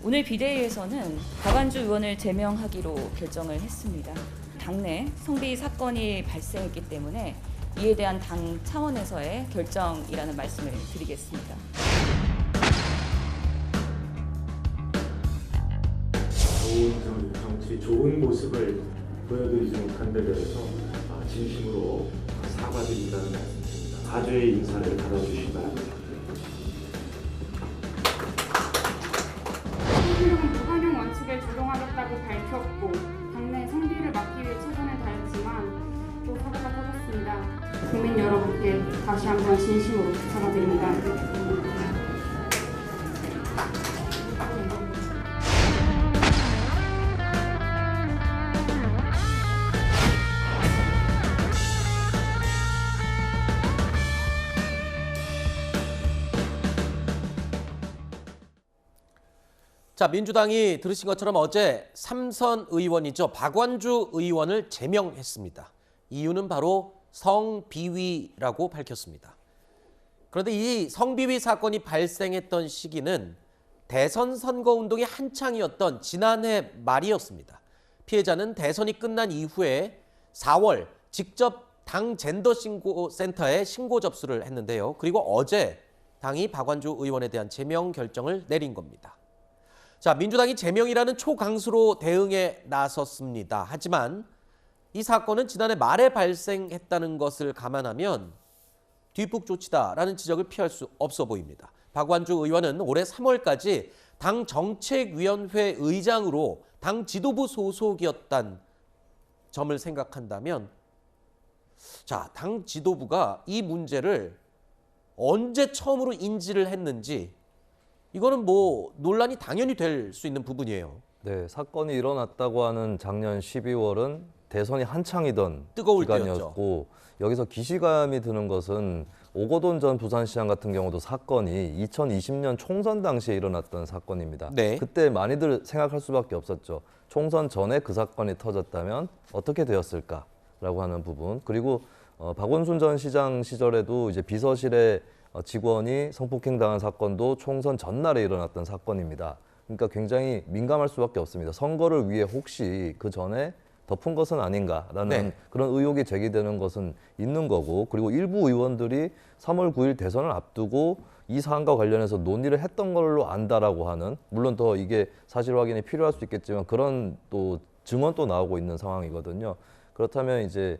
오늘 비대위에서는 박완주 의원을 제명하기로 결정을 했습니다. 당내 성비 사건이 발생했기 때문에 이에 대한 당 차원에서의 결정이라는 말씀을 드리겠습니다. 좋은 정치, 좋은 모습을 보여드리지 못한 데 대해서 진심으로 사과드린다는 말씀드립니다. 가주의 인사를 받아주시기 바랍니다. 성비력은 무관용 원칙에 적용하겠다고 밝혔고 당내 성비를 막기 위해 최선을 다했지만 또 사고가 터졌습니다. 국민 여러분께 다시 한번 진심으로 사과드립니다. 자, 민주당이 들으신 것처럼 어제 삼선 의원이죠. 박완주 의원을 제명했습니다. 이유는 바로 성비위라고 밝혔습니다. 그런데 이 성비위 사건이 발생했던 시기는 대선 선거운동이 한창이었던 지난해 말이었습니다. 피해자는 대선이 끝난 이후에 4월 직접 당 젠더신고센터에 신고 접수를 했는데요. 그리고 어제 당이 박완주 의원에 대한 제명 결정을 내린 겁니다. 자, 민주당이 제명이라는 초강수로 대응에 나섰습니다. 하지만 이 사건은 지난해 말에 발생했다는 것을 감안하면 뒷북 조치다라는 지적을 피할 수 없어 보입니다. 박완주 의원은 올해 3월까지 당 정책위원회 의장으로 당 지도부 소속이었다는 점을 생각한다면 자, 당 지도부가 이 문제를 언제 처음으로 인지를 했는지 이거는 뭐 논란이 당연히 될 수 있는 부분이에요. 네, 사건이 일어났다고 하는 작년 12월은 대선이 한창이던 뜨거울 기간이었고 여기서 기시감이 드는 것은 오거돈 전 부산시장 같은 경우도 사건이 2020년 총선 당시에 일어났던 사건입니다. 네. 그때 많이들 생각할 수밖에 없었죠. 총선 전에 그 사건이 터졌다면 어떻게 되었을까라고 하는 부분. 그리고 박원순 전 시장 시절에도 이제 비서실에 직원이 성폭행당한 사건도 총선 전날에 일어났던 사건입니다. 그러니까 굉장히 민감할 수밖에 없습니다. 선거를 위해 혹시 그 전에 덮은 것은 아닌가라는 네. 그런 의혹이 제기되는 것은 있는 거고, 그리고 일부 의원들이 3월 9일 대선을 앞두고 이 사안과 관련해서 논의를 했던 걸로 안다라고 하는, 물론 더 이게 사실 확인이 필요할 수 있겠지만 그런 또 증언도 나오고 있는 상황이거든요. 그렇다면 이제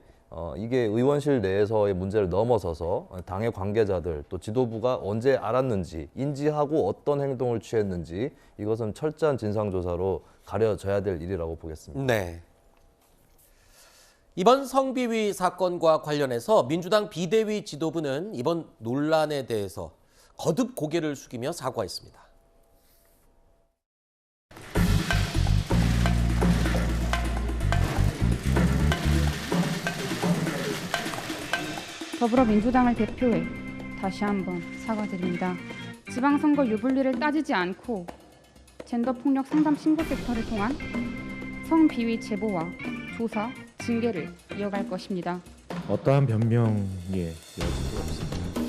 이게 의원실 내에서의 문제를 넘어서서 당의 관계자들 또 지도부가 언제 알았는지, 인지하고 어떤 행동을 취했는지 이것은 철저한 진상조사로 가려져야 될 일이라고 보겠습니다. 네. 이번 성비위 사건과 관련해서 민주당 비대위 지도부는 이번 논란에 대해서 거듭 고개를 숙이며 사과했습니다. 더불어민주당을 대표해 다시 한번 사과드립니다. 지방선거 유불리를 따지지 않고 젠더폭력 상담 신고센터를 통한 성비위 제보와 조사, 징계를 이어갈 것입니다. 어떠한 변명의 여지도 없습니다.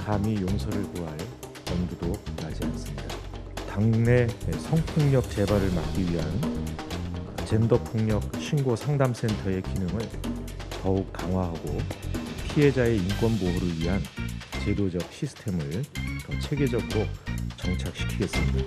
감히 용서를 구할 엄두도 나지 않습니다. 당내 성폭력 재발을 막기 위한 젠더폭력 신고 상담센터의 기능을 더욱 강화하고 피해자의 인권 보호를 위한 제도적 시스템을 더 체계적으로 정착시키겠습니다.